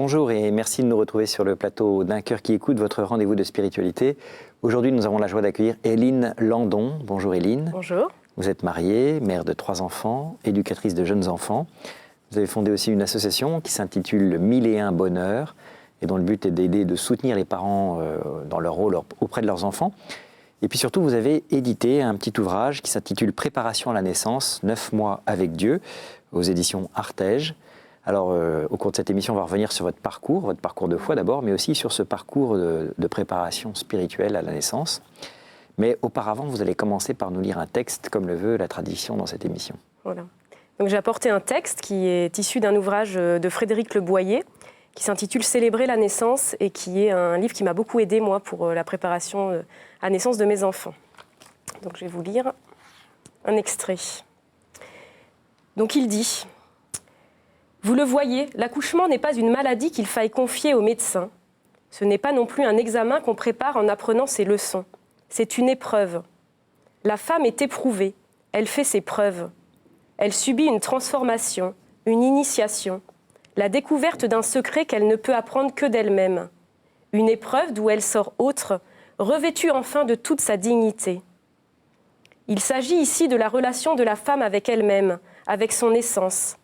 Bonjour et merci de nous retrouver sur le plateau d'Un cœur qui écoute, votre rendez-vous de spiritualité. Aujourd'hui, nous avons la joie d'accueillir Éline Landon. Bonjour Éline. Bonjour. Vous êtes mariée, mère de 3 enfants, éducatrice de jeunes enfants. Vous avez fondé aussi une association qui s'intitule 1001 Bonheur et dont le but est d'aider, de soutenir les parents dans leur rôle auprès de leurs enfants. Et puis surtout, vous avez édité un petit ouvrage qui s'intitule Préparation à la naissance, 9 mois avec Dieu, aux éditions Artege. Alors, au cours de cette émission, on va revenir sur votre parcours de foi d'abord, mais aussi sur ce parcours de préparation spirituelle à la naissance. Mais auparavant, vous allez commencer par nous lire un texte, comme le veut la tradition dans cette émission. Voilà. Donc, j'ai apporté un texte qui est issu d'un ouvrage de Frédéric Le Boyer, qui s'intitule « Célébrer la naissance » et qui est un livre qui m'a beaucoup aidé, moi, pour la préparation à la naissance de mes enfants. Donc, je vais vous lire un extrait. Donc, il dit... Vous le voyez, l'accouchement n'est pas une maladie qu'il faille confier au médecin. Ce n'est pas non plus un examen qu'on prépare en apprenant ses leçons. C'est une épreuve. La femme est éprouvée, elle fait ses preuves. Elle subit une transformation, une initiation, la découverte d'un secret qu'elle ne peut apprendre que d'elle-même. Une épreuve d'où elle sort autre, revêtue enfin de toute sa dignité. Il s'agit ici de la relation de la femme avec elle-même, avec son essence.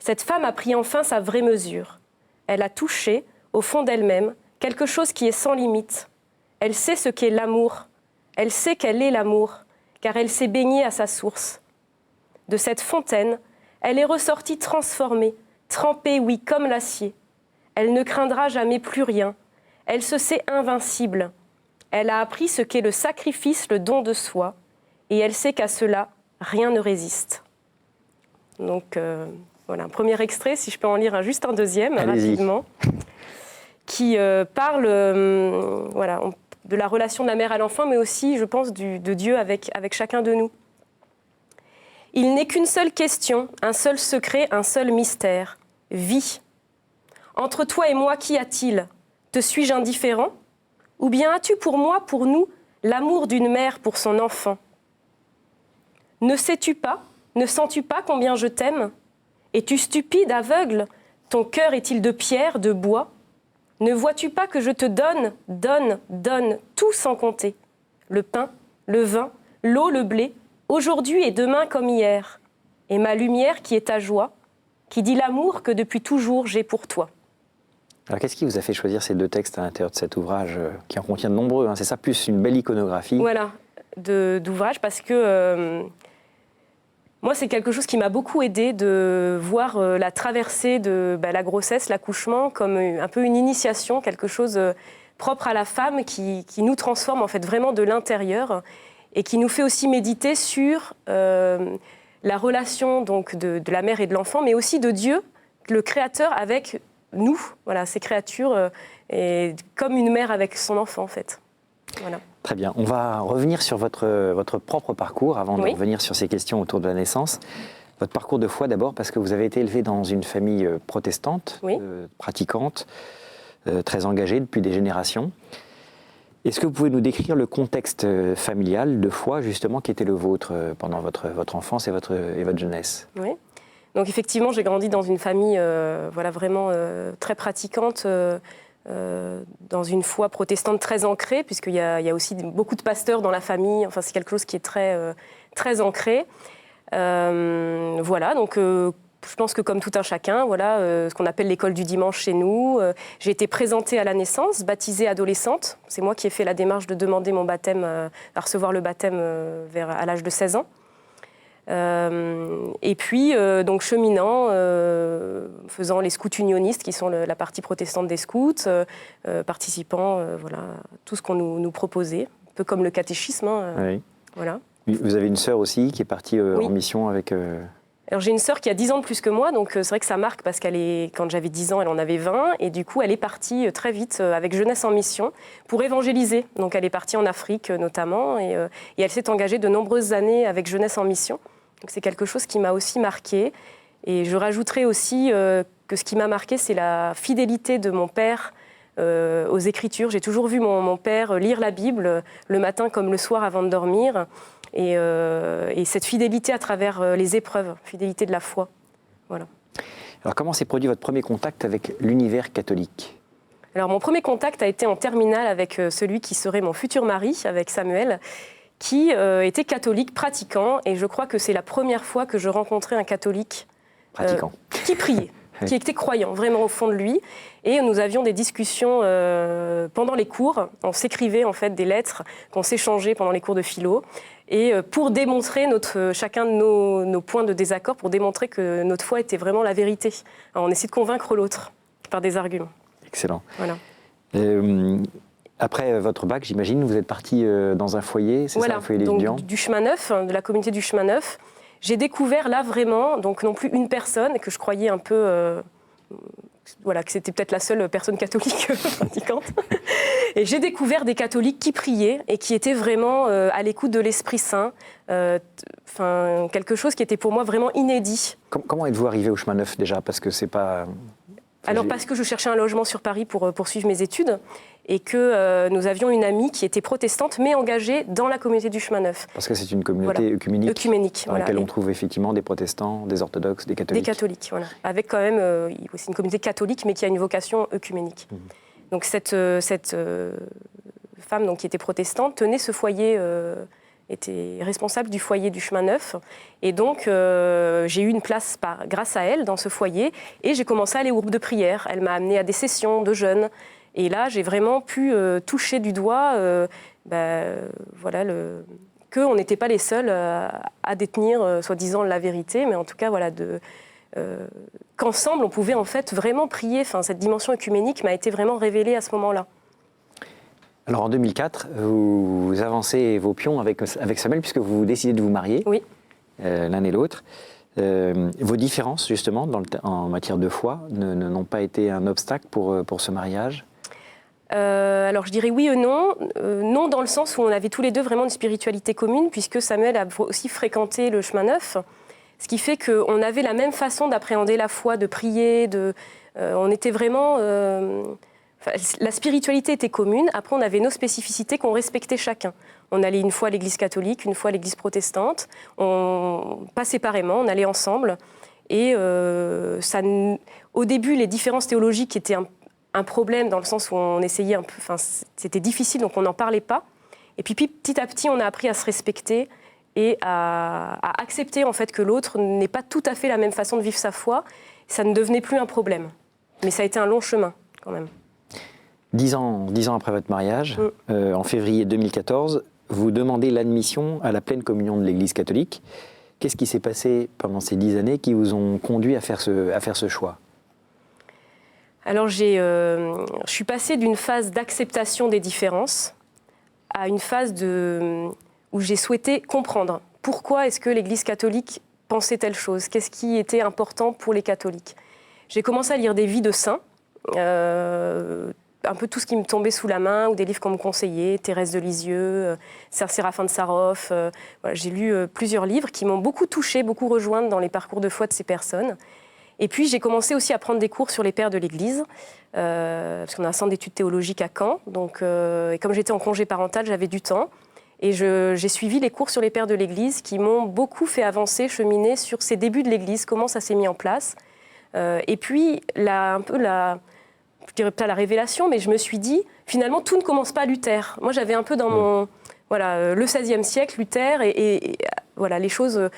Cette femme a pris enfin sa vraie mesure. Elle a touché, au fond d'elle-même, quelque chose qui est sans limite. Elle sait ce qu'est l'amour. Elle sait qu'elle est l'amour, car elle s'est baignée à sa source. De cette fontaine, elle est ressortie transformée, trempée, oui, comme l'acier. Elle ne craindra jamais plus rien. Elle se sait invincible. Elle a appris ce qu'est le sacrifice, le don de soi, et elle sait qu'à cela, rien ne résiste. Donc... Voilà, un premier extrait, si je peux en lire juste un deuxième, rapidement, qui parle de la relation de la mère à l'enfant, mais aussi, je pense, de Dieu avec chacun de nous. Il n'est qu'une seule question, un seul secret, un seul mystère. Vie. Entre toi et moi, qu'y a-t-il ? Te suis-je indifférent ? Ou bien as-tu pour moi, pour nous, l'amour d'une mère pour son enfant ? Ne sais-tu pas, ne sens-tu pas combien je t'aime ? Es-tu stupide, aveugle ? Ton cœur est-il de pierre, de bois ? Ne vois-tu pas que je te donne, tout sans compter ? Le pain, le vin, l'eau, le blé, aujourd'hui et demain comme hier. Et ma lumière qui est ta joie, qui dit l'amour que depuis toujours j'ai pour toi. Alors qu'est-ce qui vous a fait choisir ces 2 textes à l'intérieur de cet ouvrage qui en contient de nombreux, hein, c'est ça, plus une belle iconographie. Voilà, d'ouvrage parce que... Moi, c'est quelque chose qui m'a beaucoup aidée de voir la traversée de la grossesse, l'accouchement, comme un peu une initiation, quelque chose propre à la femme qui nous transforme en fait vraiment de l'intérieur et qui nous fait aussi méditer sur la relation donc, de la mère et de l'enfant, mais aussi de Dieu, le Créateur, avec nous, voilà, ces créatures, et comme une mère avec son enfant en fait. Voilà. Très bien. On va revenir sur votre propre parcours avant de revenir sur ces questions autour de la naissance. Votre parcours de foi d'abord, parce que vous avez été élevé dans une famille protestante, pratiquante, très engagée depuis des générations. Est-ce que vous pouvez nous décrire le contexte familial de foi, justement, qui était le vôtre pendant votre enfance et votre jeunesse ? Oui. Donc effectivement, j'ai grandi dans une famille vraiment très pratiquante, dans une foi protestante très ancrée, puisqu'il y a aussi beaucoup de pasteurs dans la famille. Enfin, c'est quelque chose qui est très ancré. Voilà, donc je pense que comme tout un chacun, voilà, ce qu'on appelle l'école du dimanche chez nous. J'ai été présentée à la naissance, baptisée adolescente. C'est moi qui ai fait la démarche de demander mon baptême, à recevoir le baptême à l'âge de 16 ans. Et puis, donc cheminant, faisant les scouts unionistes, qui sont la partie protestante des scouts, participant voilà, à tout ce qu'on nous proposait, un peu comme le catéchisme. Oui. Voilà. Vous avez une sœur aussi qui est partie en mission avec... Alors j'ai une sœur qui a 10 ans de plus que moi, donc c'est vrai que ça marque parce quand j'avais 10 ans, elle en avait 20, et du coup elle est partie très vite avec Jeunesse en mission pour évangéliser. Donc elle est partie en Afrique notamment, et elle s'est engagée de nombreuses années avec Jeunesse en mission. Donc c'est quelque chose qui m'a aussi marquée. Et je rajouterai aussi que ce qui m'a marquée, c'est la fidélité de mon père aux Écritures. J'ai toujours vu mon père lire la Bible le matin comme le soir avant de dormir. Et cette fidélité à travers les épreuves, fidélité de la foi. Voilà. Alors comment s'est produit votre premier contact avec l'univers catholique ? Alors mon premier contact a été en terminale avec celui qui serait mon futur mari, avec Samuel, qui était catholique pratiquant, et je crois que c'est la première fois que je rencontrais un catholique Pratiquant. Qui priait, qui était croyant vraiment au fond de lui, et nous avions des discussions pendant les cours. On s'écrivait en fait des lettres qu'on s'échangeait pendant les cours de philo, et pour démontrer chacun de nos points de désaccord, pour démontrer que notre foi était vraiment la vérité. Alors, on essaie de convaincre l'autre par des arguments. Excellent. Voilà. Après votre bac, j'imagine, vous êtes parti dans un foyer, c'est ça, un foyer d'étudiants ? Du chemin neuf, de la communauté du chemin neuf. J'ai découvert là vraiment, donc non plus une personne, que je croyais un peu, que c'était peut-être la seule personne catholique pratiquante. Et j'ai découvert des catholiques qui priaient et qui étaient vraiment à l'écoute de l'Esprit Saint. Quelque chose qui était pour moi vraiment inédit. Comment êtes-vous arrivé au chemin neuf déjà ? Parce que c'est pas... Alors parce que je cherchais un logement sur Paris pour poursuivre mes études et que nous avions une amie qui était protestante mais engagée dans la communauté du chemin neuf. Parce que c'est une communauté œcuménique dans laquelle on trouve effectivement des protestants, des orthodoxes, des catholiques. Des catholiques, voilà. Avec quand même, c'est une communauté catholique mais qui a une vocation œcuménique. Donc cette femme qui était protestante tenait ce foyer, était responsable du foyer du chemin neuf. Et donc, j'ai eu une place grâce à elle dans ce foyer. Et j'ai commencé à aller au groupe de prière. Elle m'a amenée à des sessions de jeûne. Et là, j'ai vraiment pu toucher du doigt qu'on n'était pas les seuls à détenir, soi-disant, la vérité. Mais en tout cas, qu'ensemble, on pouvait en fait vraiment prier. Cette dimension œcuménique m'a été vraiment révélée à ce moment-là. Alors en 2004, vous avancez vos pions avec Samuel puisque vous décidez de vous marier, oui. L'un et l'autre. Vos différences justement en matière de foi n'ont pas été un obstacle pour ce mariage ? Alors je dirais oui et non. Non dans le sens où on avait tous les deux vraiment une spiritualité commune puisque Samuel a aussi fréquenté le chemin neuf. Ce qui fait qu'on avait la même façon d'appréhender la foi, de prier, on était vraiment... la spiritualité était commune, après on avait nos spécificités qu'on respectait chacun. On allait une fois à l'église catholique, une fois à l'église protestante, pas séparément, on allait ensemble. Et au début, les différences théologiques étaient un problème dans le sens où on essayait un peu, c'était difficile, donc on n'en parlait pas. Et puis petit à petit, on a appris à se respecter et à accepter en fait que l'autre n'ait pas tout à fait la même façon de vivre sa foi. Ça ne devenait plus un problème. Mais ça a été un long chemin quand même. 10 ans après votre mariage, en février 2014, vous demandez l'admission à la pleine communion de l'Église catholique. Qu'est-ce qui s'est passé pendant ces 10 années qui vous ont conduit à faire ce choix ? Alors je suis passée d'une phase d'acceptation des différences à une phase où j'ai souhaité comprendre pourquoi est-ce que l'Église catholique pensait telle chose, qu'est-ce qui était important pour les catholiques. J'ai commencé à lire des vies de saints, un peu tout ce qui me tombait sous la main, ou des livres qu'on me conseillait, Thérèse de Lisieux, Séraphin de Sarov. J'ai lu plusieurs livres qui m'ont beaucoup touchée, beaucoup rejointe dans les parcours de foi de ces personnes. Et puis j'ai commencé aussi à prendre des cours sur les pères de l'Église, parce qu'on a un centre d'études théologiques à Caen. Donc, et comme j'étais en congé parental, j'avais du temps. Et j'ai suivi les cours sur les pères de l'Église qui m'ont beaucoup fait avancer, cheminer sur ces débuts de l'Église, comment ça s'est mis en place. Et puis, je dirais pas la révélation, mais je me suis dit, finalement, tout ne commence pas à Luther. Moi, j'avais un peu dans mon... le XVIe siècle, Luther, et les choses...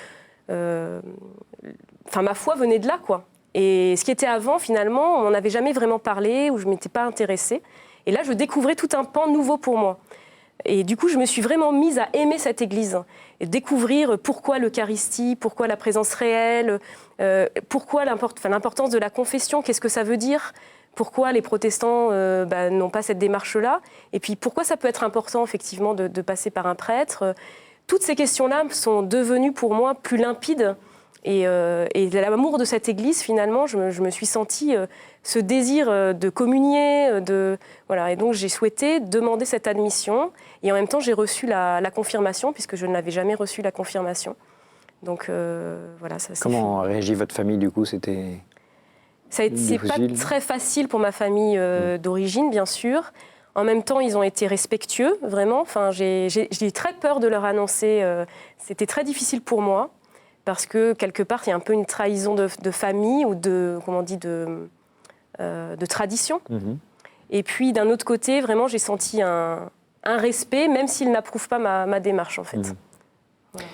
ma foi venait de là, quoi. Et ce qui était avant, finalement, on n'en avait jamais vraiment parlé, ou je ne m'étais pas intéressée. Et là, je découvrais tout un pan nouveau pour moi. Et du coup, je me suis vraiment mise à aimer cette Église, et découvrir pourquoi l'Eucharistie, pourquoi la présence réelle, pourquoi l'importance de la confession, qu'est-ce que ça veut dire, pourquoi les protestants n'ont pas cette démarche-là, et puis pourquoi ça peut être important, effectivement, de passer par un prêtre. Toutes ces questions-là sont devenues pour moi plus limpides. Et l'amour de cette Église, finalement, je me suis sentie ce désir de communier, et donc j'ai souhaité demander cette admission. Et en même temps, j'ai reçu la confirmation, puisque je n'avais jamais reçu la confirmation. Donc ça s'est Comment a réagi votre famille, du coup ? C'est pas très facile pour ma famille d'origine, bien sûr. En même temps, ils ont été respectueux, vraiment. J'ai eu très peur de leur annoncer. C'était très difficile pour moi. parce que quelque part, il y a un peu une trahison de famille ou de tradition. Et puis, d'un autre côté, vraiment, j'ai senti un respect, même s'il n'approuve pas ma démarche, en fait. Voilà.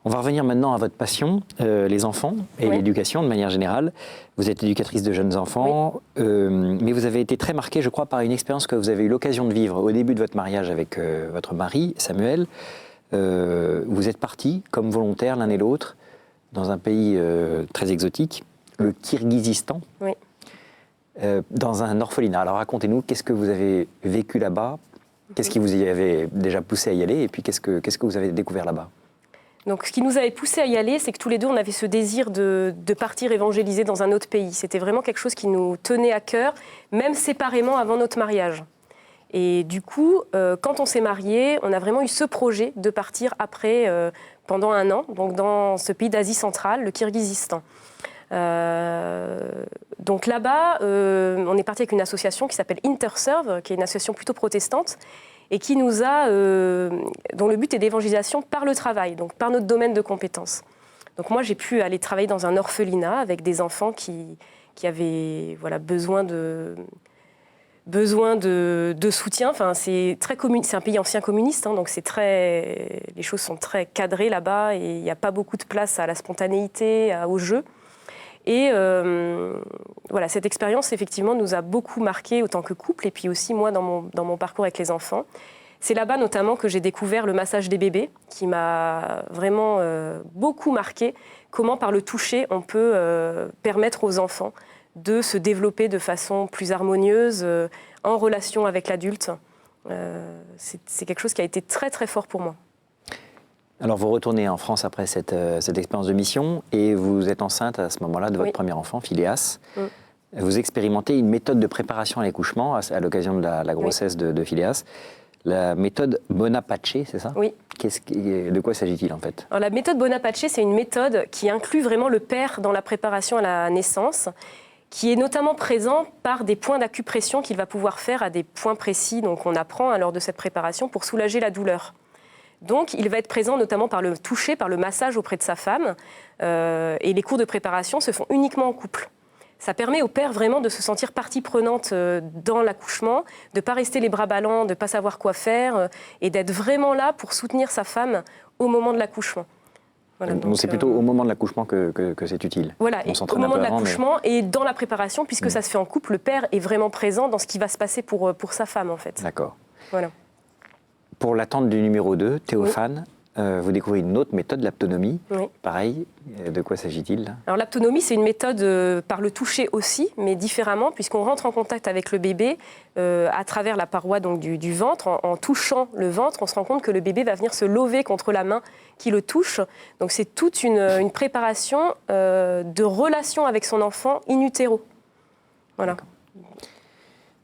On va revenir maintenant à votre passion, les enfants et l'éducation de manière générale. Vous êtes éducatrice de jeunes enfants, mais vous avez été très marquée, je crois, par une expérience que vous avez eu l'occasion de vivre au début de votre mariage avec votre mari, Samuel. Vous êtes partis comme volontaires l'un et l'autre dans un pays très exotique, le Kirghizistan, dans un orphelinat. Alors racontez-nous, qu'est-ce que vous avez vécu là-bas? Qu'est-ce qui vous y avait déjà poussé à y aller? Et puis qu'est-ce que vous avez découvert là-bas? Donc, ce qui nous avait poussé à y aller, c'est que tous les deux, on avait ce désir de partir évangéliser dans un autre pays. C'était vraiment quelque chose qui nous tenait à cœur, même séparément avant notre mariage. Et du coup, quand on s'est mariés, on a vraiment eu ce projet de partir après, pendant 1 an, donc dans ce pays d'Asie centrale, le Kirghizistan. Donc là-bas, on est parti avec une association qui s'appelle Interserve, qui est une association plutôt protestante, et qui dont le but est d'évangélisation par le travail, donc par notre domaine de compétences. Donc moi, j'ai pu aller travailler dans un orphelinat avec des enfants qui avaient besoin de soutien. Enfin, c'est un pays ancien communiste, hein, donc les choses sont très cadrées là-bas et il n'y a pas beaucoup de place à la spontanéité, au jeu. Et cette expérience, effectivement, nous a beaucoup marqué autant que couple, et puis aussi moi dans mon parcours avec les enfants. C'est là-bas notamment que j'ai découvert le massage des bébés, qui m'a vraiment beaucoup marqué. Comment par le toucher, on peut permettre aux enfants de se développer de façon plus harmonieuse, en relation avec l'adulte. C'est quelque chose qui a été très très fort pour moi. Alors vous retournez en France après cette expérience de mission et vous êtes enceinte à ce moment-là de votre premier enfant, Phileas. Vous expérimentez une méthode de préparation à l'accouchement à l'occasion de la grossesse de Phileas. La méthode Bonaparte, c'est ça? Oui. De quoi s'agit-il en fait? Alors, la méthode Bonaparte, c'est une méthode qui inclut vraiment le père dans la préparation à la naissance, qui est notamment présent par des points d'acupression qu'il va pouvoir faire à des points précis, donc on apprend lors de cette préparation pour soulager la douleur. Donc, il va être présent notamment par le toucher, par le massage auprès de sa femme. Et les cours de préparation se font uniquement en couple. Ça permet au père vraiment de se sentir partie prenante dans l'accouchement, de ne pas rester les bras ballants, de ne pas savoir quoi faire, et d'être vraiment là pour soutenir sa femme au moment de l'accouchement. Voilà, donc c'est plutôt au moment de l'accouchement que c'est utile. Voilà, au moment de l'accouchement et dans la préparation, puisque ça se fait en couple, le père est vraiment présent dans ce qui va se passer pour sa femme, en fait. D'accord. Voilà. Pour l'attente du numéro 2, Théophane, vous découvrez une autre méthode, l'aptonomie. Oui. Pareil, de quoi s'agit-il là? Alors l'aptonomie, c'est une méthode par le toucher aussi, mais différemment, puisqu'on rentre en contact avec le bébé à travers la paroi donc, du ventre. En touchant le ventre, on se rend compte que le bébé va venir se lever contre la main qui le touche. Donc c'est toute une préparation de relation avec son enfant in utero. Voilà.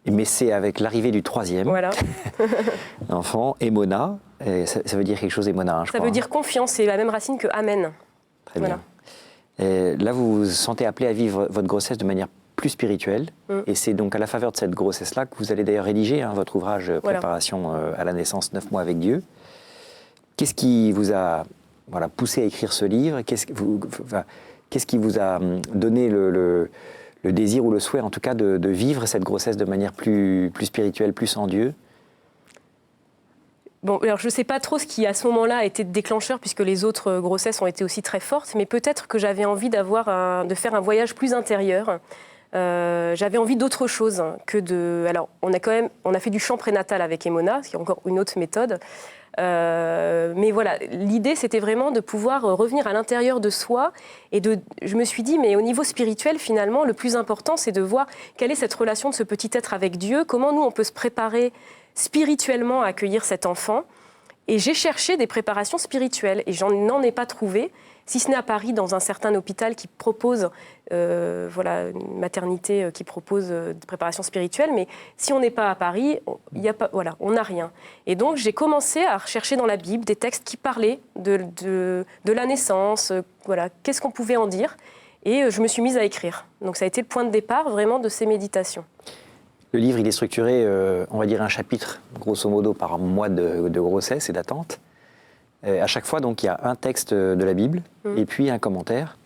Mais c'est avec l'arrivée du 3e enfant, Emona. Ça veut dire quelque chose, Emona, je crois. Ça veut dire confiance, c'est la même racine que Amen. Très bien. Et là, vous vous sentez appelé à vivre votre grossesse de manière plus spirituelle. Et c'est donc à la faveur de cette grossesse-là que vous allez d'ailleurs rédiger votre ouvrage Préparation à la naissance, 9 mois avec Dieu. Qu'est-ce qui vous a poussé à écrire ce livre? Qu'est-ce qui vous a donné le désir ou le souhait, en tout cas, de vivre cette grossesse de manière plus spirituelle, plus en Dieu? Bon, alors je ne sais pas trop ce qui, à ce moment-là, a été déclencheur, puisque les autres grossesses ont été aussi très fortes, mais peut-être que j'avais envie de faire un voyage plus intérieur. J'avais envie d'autre chose que de... Alors, on a fait du chant prénatal avec Emona, ce qui est encore une autre méthode. Mais voilà, l'idée, c'était vraiment de pouvoir revenir à l'intérieur de soi. Et je me suis dit, mais au niveau spirituel, finalement, le plus important, c'est de voir quelle est cette relation de ce petit être avec Dieu, comment nous, on peut se préparer spirituellement à accueillir cet enfant. Et j'ai cherché des préparations spirituelles et n'en ai pas trouvé, si ce n'est à Paris, dans un certain hôpital qui propose, une maternité qui propose des préparations spirituelles. Mais si on n'est pas à Paris, on n'a rien. Et donc j'ai commencé à rechercher dans la Bible des textes qui parlaient de la naissance, qu'est-ce qu'on pouvait en dire. Et je me suis mise à écrire. Donc ça a été le point de départ vraiment de ces méditations. Le livre, il est structuré, on va dire un chapitre, grosso modo, par mois de grossesse et d'attente. À chaque fois, donc, il y a un texte de la Bible et puis un commentaire.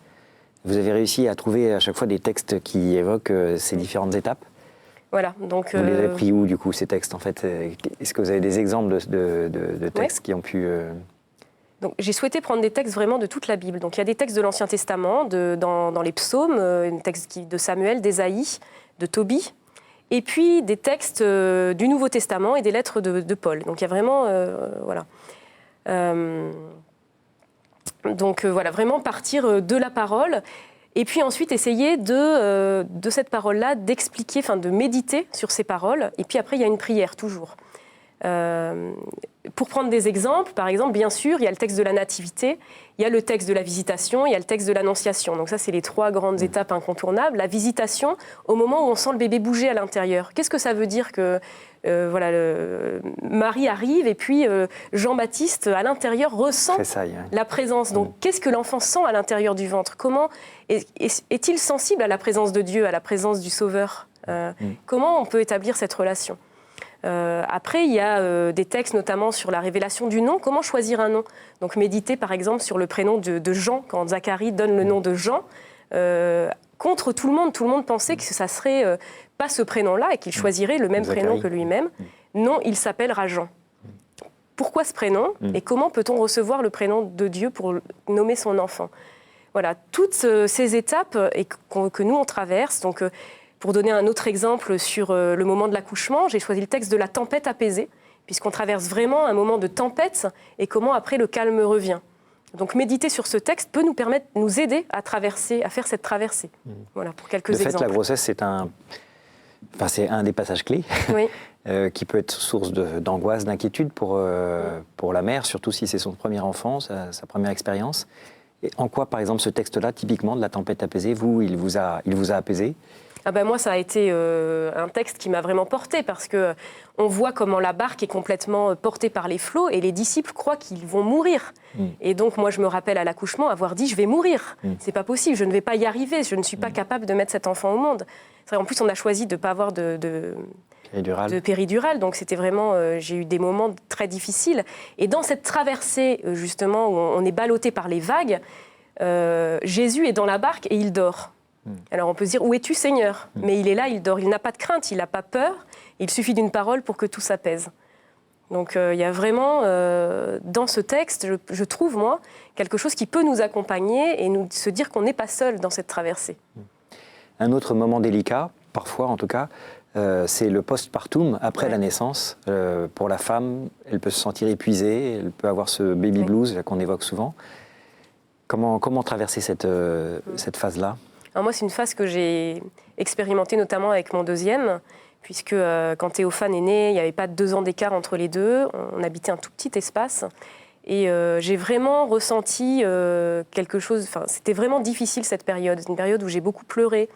Vous avez réussi à trouver à chaque fois des textes qui évoquent ces différentes étapes. Voilà, donc, vous les avez pris où, du coup, ces textes, en fait? Est-ce que vous avez des exemples de textes qui ont pu... Donc, j'ai souhaité prendre des textes vraiment de toute la Bible. Donc, il y a des textes de l'Ancien Testament, dans les psaumes, des textes de Samuel, d'Ésaïe, de Tobie, et puis des textes du Nouveau Testament et des lettres de Paul. Donc, il y a vraiment... voilà. Donc, voilà, vraiment partir de la parole. Et puis ensuite, essayer de cette parole-là, d'expliquer, enfin de méditer sur ces paroles. Et puis après, il y a une prière, toujours. Pour prendre des exemples, par exemple, bien sûr, il y a le texte de la Nativité, il y a le texte de la Visitation, il y a le texte de l'Annonciation. Donc ça, c'est les 3 grandes étapes incontournables. La Visitation, au moment où on sent le bébé bouger à l'intérieur. Qu'est-ce que ça veut dire que Marie arrive et puis Jean-Baptiste, à l'intérieur, ressent la présence. Donc, qu'est-ce que l'enfant sent à l'intérieur du ventre? Comment est-il sensible à la présence de Dieu, à la présence du Sauveur? Comment on peut établir cette relation? Après, il y a des textes notamment sur la révélation du nom. Comment choisir un nom? Donc, méditer par exemple sur le prénom de Jean, quand Zacharie donne le nom de Jean. Contre tout le monde pensait que ça serait pas ce prénom-là et qu'il choisirait le même prénom que lui-même. Non, il s'appellera Jean. Pourquoi ce prénom? Et comment peut-on recevoir le prénom de Dieu pour nommer son enfant? Voilà, toutes ces étapes que nous on traverse. Donc, pour donner un autre exemple sur le moment de l'accouchement, j'ai choisi le texte de la tempête apaisée, puisqu'on traverse vraiment un moment de tempête et comment après le calme revient. Donc méditer sur ce texte peut nous aider à faire cette traversée. Voilà, pour quelques exemples. Le fait, la grossesse, c'est un des passages clés qui peut être source d'angoisse, d'inquiétude pour la mère, surtout si c'est son premier enfant, sa première expérience. Et en quoi, par exemple, ce texte-là, typiquement de la tempête apaisée, il vous a apaisé? Moi, ça a été un texte qui m'a vraiment portée parce qu'on voit comment la barque est complètement portée par les flots et les disciples croient qu'ils vont mourir. Et donc, moi, je me rappelle à l'accouchement avoir dit « je vais mourir, c'est pas possible, je ne vais pas y arriver, je ne suis pas capable de mettre cet enfant au monde ». En plus, on a choisi de ne pas avoir de péridurale, donc c'était vraiment, j'ai eu des moments très difficiles. Et dans cette traversée, justement, où on est ballotté par les vagues, Jésus est dans la barque et il dort. Alors on peut se dire, où es-tu Seigneur? Mais il est là, il dort, il n'a pas de crainte, il n'a pas peur, il suffit d'une parole pour que tout s'apaise. Donc il y a vraiment, dans ce texte, je trouve, moi, quelque chose qui peut nous accompagner et se dire qu'on n'est pas seul dans cette traversée. Un autre moment délicat, parfois en tout cas, c'est le postpartum, après la naissance. Pour la femme, elle peut se sentir épuisée, elle peut avoir ce baby blues qu'on évoque souvent. Comment traverser cette phase-là? Alors moi, c'est une phase que j'ai expérimentée notamment avec mon deuxième, puisque quand Théophane est né, il n'y avait pas 2 ans d'écart entre les deux. On habitait un tout petit espace. Et j'ai vraiment ressenti quelque chose... Enfin, c'était vraiment difficile cette période. C'est une période où j'ai beaucoup pleuré,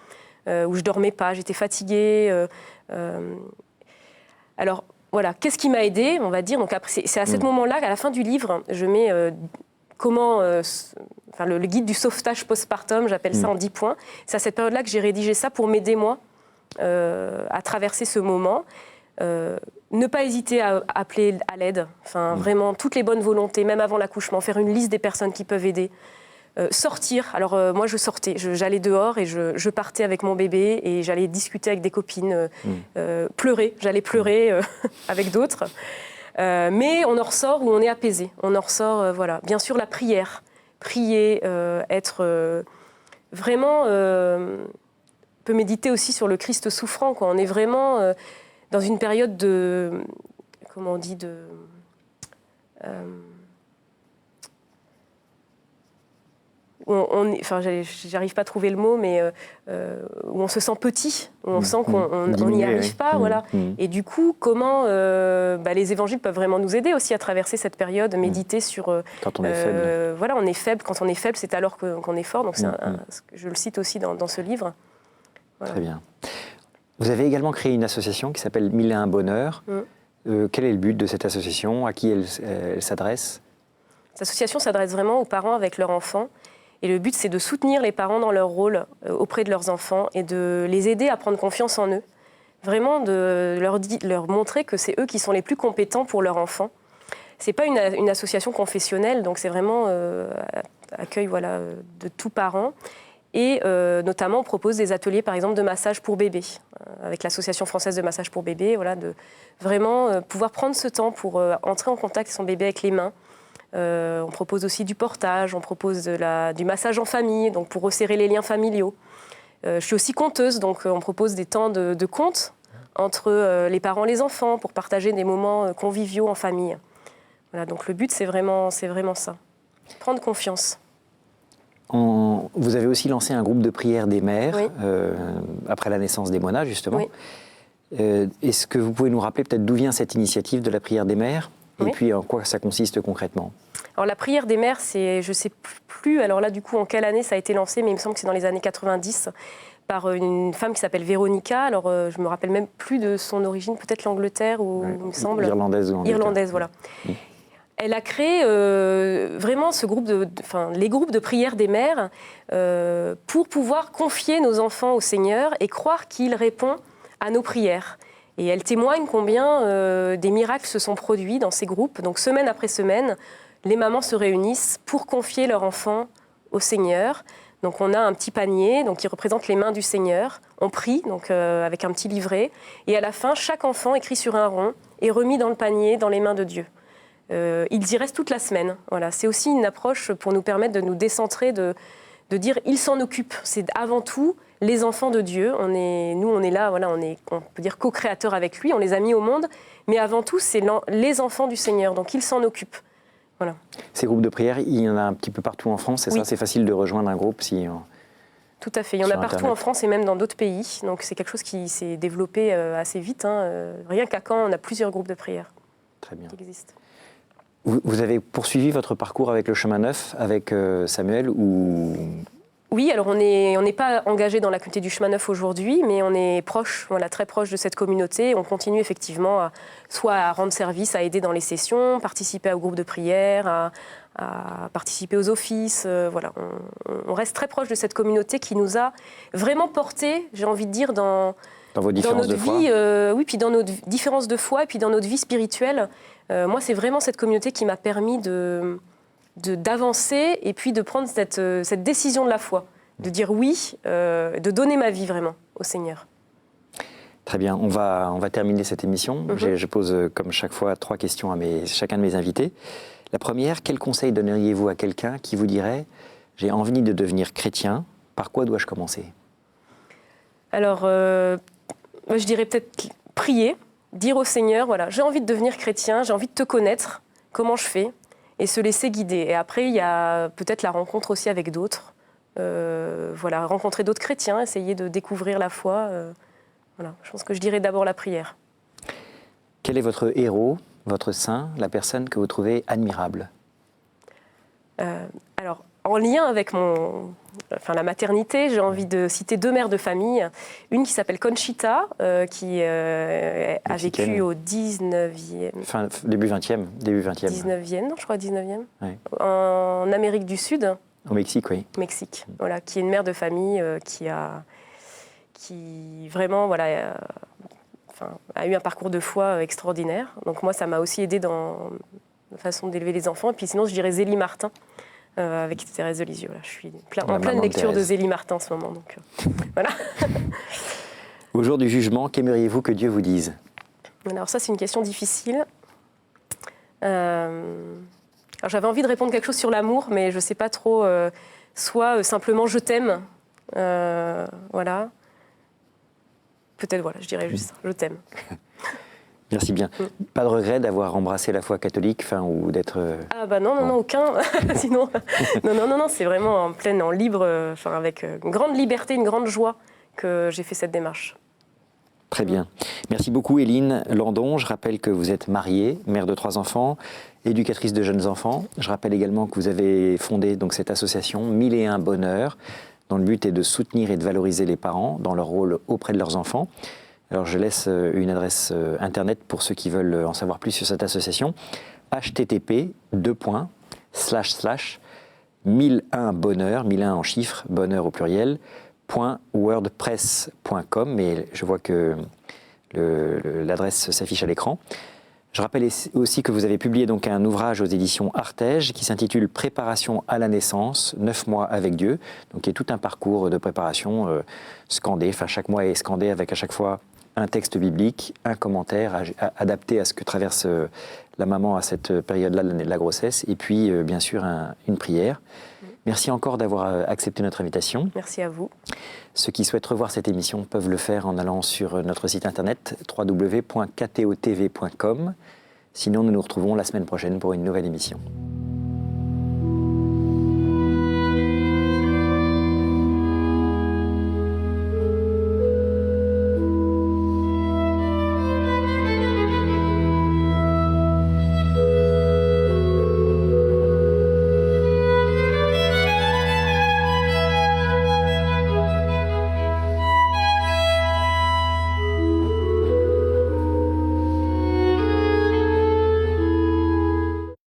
où je ne dormais pas, j'étais fatiguée. Alors, voilà, qu'est-ce qui m'a aidée, on va dire? Donc, après, c'est à ce moment-là qu'à la fin du livre, je mets... le guide du sauvetage postpartum, j'appelle ça en 10 points. C'est à cette période-là que j'ai rédigé ça pour m'aider, moi, à traverser ce moment. Ne pas hésiter à appeler à l'aide. Vraiment, toutes les bonnes volontés, même avant l'accouchement, faire une liste des personnes qui peuvent aider. Sortir. Alors, moi, je sortais. J'allais dehors et je partais avec mon bébé et j'allais discuter avec des copines, pleurer. J'allais pleurer avec d'autres. Mais on en ressort où on est apaisé. On en ressort, voilà. Bien sûr, la prière. Prier, être vraiment... peut méditer aussi sur le Christ souffrant, quoi. On est vraiment dans une période de... Comment on dit j'arrive pas à trouver le mot, mais où on se sent petit, où on sent qu'on n'y arrive pas, voilà. Et du coup, comment les évangiles peuvent vraiment nous aider aussi à traverser cette période, méditer sur... Quand on est faible. Voilà, on est faible. Quand on est faible, c'est alors qu'on est fort. Donc je le cite aussi dans ce livre. Voilà. Très bien. Vous avez également créé une association qui s'appelle 1001 Bonheur. Quel est le but de cette association? À qui elle s'adresse? Cette association s'adresse vraiment aux parents avec leurs enfants. Et le but, c'est de soutenir les parents dans leur rôle auprès de leurs enfants et de les aider à prendre confiance en eux. Vraiment de leur montrer que c'est eux qui sont les plus compétents pour leur enfant. C'est pas une association confessionnelle, donc c'est vraiment accueil de tous parents. Et notamment, on propose des ateliers, par exemple, de massage pour bébés, avec l'Association française de massage pour bébés, de vraiment pouvoir prendre ce temps pour entrer en contact avec son bébé avec les mains. On propose aussi du portage, on propose du massage en famille, donc pour resserrer les liens familiaux. Je suis aussi conteuse, donc on propose des temps de conte entre les parents et les enfants pour partager des moments conviviaux en famille. Voilà, donc le but, c'est vraiment ça, prendre confiance. Vous avez aussi lancé un groupe de prière des mères, Oui. après la naissance d'Emona, justement. Oui. Est-ce que vous pouvez nous rappeler peut-être d'où vient cette initiative de la prière des mères Oui. et puis en quoi ça consiste concrètement? Alors la prière des mères, c'est, je ne sais plus, alors là du coup en quelle année ça a été lancé, mais il me semble que c'est dans les années 90 par une femme qui s'appelle Véronica. Alors je me rappelle même plus de son origine, peut-être l'Angleterre ou il me semble. Irlandaise ou Angleterre. Irlandaise, voilà. Oui. Elle a créé vraiment les groupes de prière des mères pour pouvoir confier nos enfants au Seigneur et croire qu'il répond à nos prières. Et elle témoigne combien des miracles se sont produits dans ces groupes. Donc semaine après semaine, les mamans se réunissent pour confier leur enfant au Seigneur. Donc on a un petit panier qui représente les mains du Seigneur. On prie avec un petit livret. Et à la fin, chaque enfant écrit sur un rond est remis dans le panier, dans les mains de Dieu. Ils y restent toute la semaine. Voilà. C'est aussi une approche pour nous permettre de nous décentrer, de dire « il s'en occupe ». C'est avant tout les enfants de Dieu. On est là, on peut dire co-créateurs avec lui, on les a mis au monde. Mais avant tout, c'est les enfants du Seigneur. Donc il s'en occupe. Voilà. Ces groupes de prière, il y en a un petit peu partout en France, c'est ça? C'est facile de rejoindre un groupe si... Tout à fait. Il y en a partout en France et même dans d'autres pays. Donc c'est quelque chose qui s'est développé assez vite. Rien qu'à Caen, on a plusieurs groupes de prière. Très bien. Qui existent. Vous avez poursuivi votre parcours avec le chemin neuf, avec Samuel ou... Oui, alors on n'est pas engagé dans la communauté du chemin neuf aujourd'hui, mais on est proche, très proche de cette communauté. On continue effectivement soit à rendre service, à aider dans les sessions, participer au groupe de prière, à participer aux offices. On reste très proche de cette communauté qui nous a vraiment portés, j'ai envie de dire, dans vos différences notre de vie, foi. oui, puis dans nos différences de foi et puis dans notre vie spirituelle. Moi, c'est vraiment cette communauté qui m'a permis d'avancer et puis de prendre cette décision de la foi, de dire oui, de donner ma vie vraiment au Seigneur. Très bien, on va terminer cette émission. Je pose comme chaque fois 3 questions à chacun de mes invités. La première, quel conseil donneriez-vous à quelqu'un qui vous dirait « j'ai envie de devenir chrétien, par quoi dois-je commencer ?» Alors, je dirais peut-être prier, dire au Seigneur, j'ai envie de devenir chrétien, j'ai envie de te connaître, comment je fais, et se laisser guider. Et après, il y a peut-être la rencontre aussi avec d'autres. Rencontrer d'autres chrétiens, essayer de découvrir la foi. Je pense que je dirais d'abord la prière. Quel est votre héros, votre saint, la personne que vous trouvez admirable? Alors, en lien avec la maternité, j'ai envie de citer 2 mères de famille. Une qui s'appelle Conchita, qui a vécu au 19e... Début 20e. 19e, non, je crois 19e. Oui. En Amérique du Sud. Au Mexique, oui. Mexique, qui est une mère de famille qui vraiment a eu un parcours de foi extraordinaire. Donc moi, ça m'a aussi aidée dans la façon d'élever les enfants. Et puis sinon, je dirais Zélie Martin, avec Thérèse de Lisieux. Je suis en pleine lecture de Zélie Martin en ce moment. Donc, voilà. Au jour du jugement, qu'aimeriez-vous que Dieu vous dise? Alors ça, c'est une question difficile. Alors, j'avais envie de répondre quelque chose sur l'amour, mais je ne sais pas trop. Soit simplement « je t'aime ». Peut-être, je dirais juste « je t'aime ». Merci bien. Pas de regret d'avoir embrassé la foi catholique, ou d'être... Ah bah non, aucun. Sinon, non, c'est vraiment en libre, avec une grande liberté, une grande joie que j'ai fait cette démarche. Très bien. Merci beaucoup Éline Landon. Je rappelle que vous êtes mariée, mère de 3 enfants, éducatrice de jeunes enfants. Je rappelle également que vous avez fondé cette association 1001 Bonheur, dont le but est de soutenir et de valoriser les parents dans leur rôle auprès de leurs enfants. Alors je laisse une adresse internet pour ceux qui veulent en savoir plus sur cette association. http://1001bonheur, 1001 en chiffres, bonheur au pluriel, .wordpress.com, mais je vois que l'adresse s'affiche à l'écran. Je rappelle aussi que vous avez publié donc un ouvrage aux éditions Artege qui s'intitule « Préparation à la naissance, 9 mois avec Dieu », donc qui est tout un parcours de préparation scandé, enfin chaque mois est scandé avec à chaque fois un texte biblique, un commentaire adapté à ce que traverse la maman à cette période-là de la grossesse, et puis bien sûr une prière. Merci encore d'avoir accepté notre invitation. Merci à vous. Ceux qui souhaitent revoir cette émission peuvent le faire en allant sur notre site internet www.ktotv.com. Sinon, nous nous retrouvons la semaine prochaine pour une nouvelle émission.